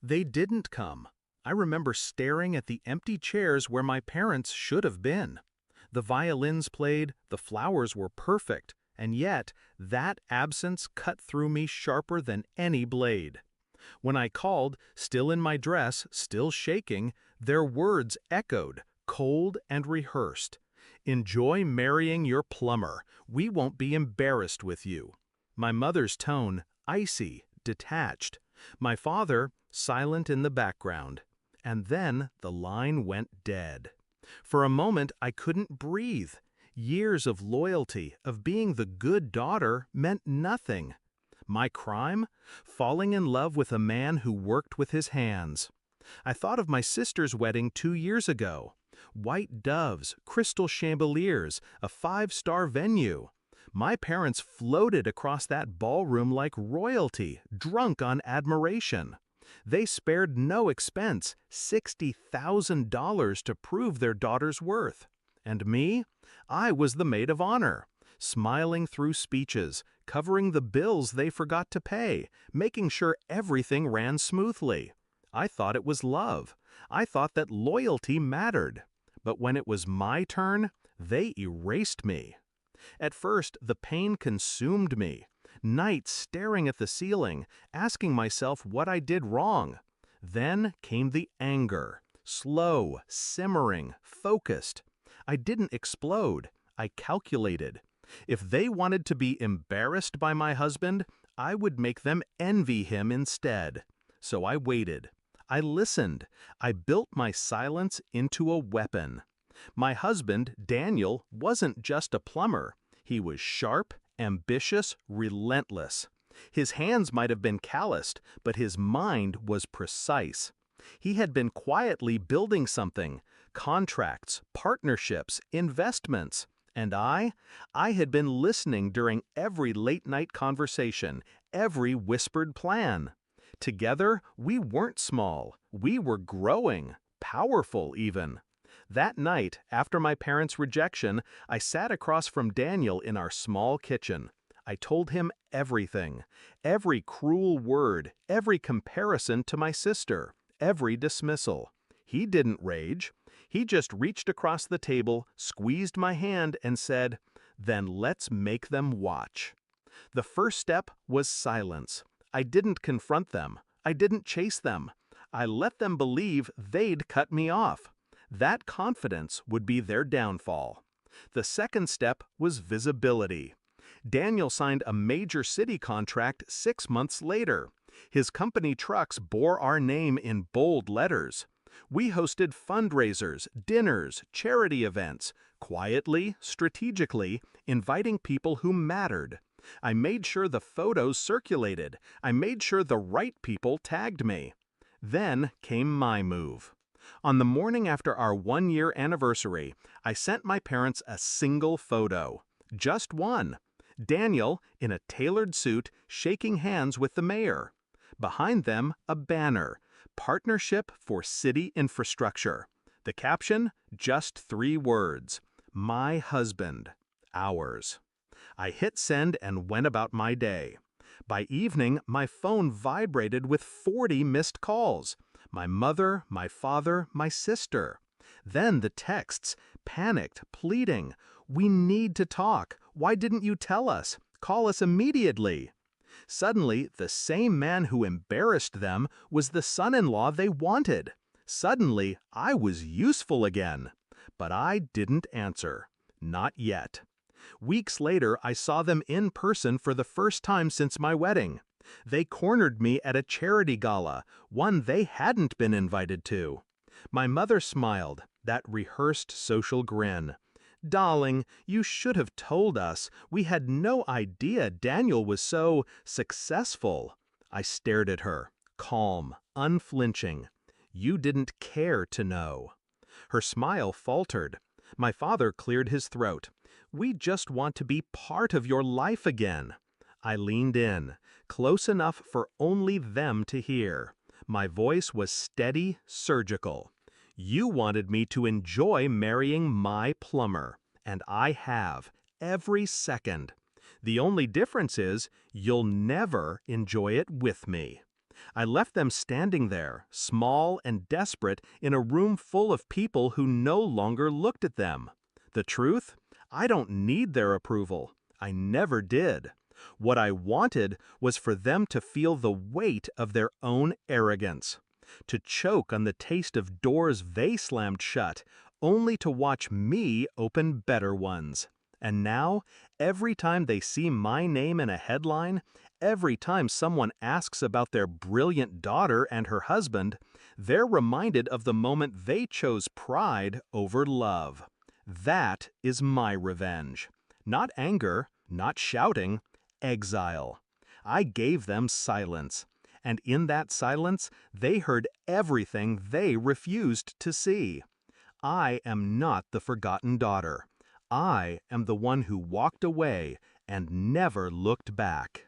They didn't come. I remember staring at the empty chairs where my parents should have been. The violins played, the flowers were perfect, and yet that absence cut through me sharper than any blade. When I called, still in my dress, still shaking, their words echoed, cold and rehearsed. "Enjoy marrying your plumber. We won't be embarrassed with you." My mother's tone, icy, detached. My father, silent in the background. And then the line went dead. For a moment I couldn't breathe. Years of loyalty, of being the good daughter, meant nothing. My crime? Falling in love with a man who worked with his hands. I thought of my sister's wedding 2 years ago. White doves, crystal chandeliers, a five-star venue. My parents floated across that ballroom like royalty, drunk on admiration. They spared no expense, $60,000 to prove their daughter's worth. And me? I was the maid of honor, smiling through speeches, covering the bills they forgot to pay, making sure everything ran smoothly. I thought it was love. I thought that loyalty mattered. But when it was my turn, they erased me. At first, the pain consumed me. Nights staring at the ceiling, asking myself what I did wrong. Then came the anger. Slow, simmering, focused. I didn't explode. I calculated. If they wanted to be embarrassed by my husband, I would make them envy him instead. So I waited. I listened. I built my silence into a weapon. My husband, Daniel, wasn't just a plumber. He was sharp, ambitious, relentless. His hands might have been calloused, but his mind was precise. He had been quietly building something: contracts, partnerships, investments. And I had been listening during every late-night conversation, every whispered plan. Together, we weren't small. We were growing, powerful even. That night, after my parents' rejection, I sat across from Daniel in our small kitchen. I told him everything, every cruel word, every comparison to my sister, every dismissal. He didn't rage. He just reached across the table, squeezed my hand, and said, "Then let's make them watch." The first step was silence. I didn't confront them. I didn't chase them. I let them believe they'd cut me off. That confidence would be their downfall. The second step was visibility. Daniel signed a major city contract 6 months later. His company trucks bore our name in bold letters. We hosted fundraisers, dinners, charity events, quietly, strategically, inviting people who mattered. I made sure the photos circulated. I made sure the right people tagged me. Then came my move. On the morning after our 1-year anniversary, I sent my parents a single photo. Just one. Daniel, in a tailored suit, shaking hands with the mayor. Behind them, a banner: Partnership for City Infrastructure. The caption, just 3 words: My husband. Ours. I hit send and went about my day. By evening, my phone vibrated with 40 missed calls. My mother, my father, my sister. Then the texts, panicked, pleading. "We need to talk. Why didn't you tell us? Call us immediately." Suddenly, the same man who embarrassed them was the son-in-law they wanted. Suddenly, I was useful again. But I didn't answer. Not yet. Weeks later, I saw them in person for the first time since my wedding. They cornered me at a charity gala, one they hadn't been invited to. My mother smiled, that rehearsed social grin. "Darling, you should have told us. We had no idea Daniel was so successful." I stared at her, calm, unflinching. "You didn't care to know." Her smile faltered. My father cleared his throat. "We just want to be part of your life again." I leaned in, close enough for only them to hear. My voice was steady, surgical. "You wanted me to enjoy marrying my plumber, and I have, every second. The only difference is you'll never enjoy it with me." I left them standing there, small and desperate, in a room full of people who no longer looked at them. The truth? I don't need their approval. I never did. What I wanted was for them to feel the weight of their own arrogance, to choke on the taste of doors they slammed shut, only to watch me open better ones. And now, every time they see my name in a headline, every time someone asks about their brilliant daughter and her husband, they're reminded of the moment they chose pride over love. That is my revenge. Not anger, not shouting, exile. I gave them silence, and in that silence, they heard everything they refused to see. I am not the forgotten daughter. I am the one who walked away and never looked back.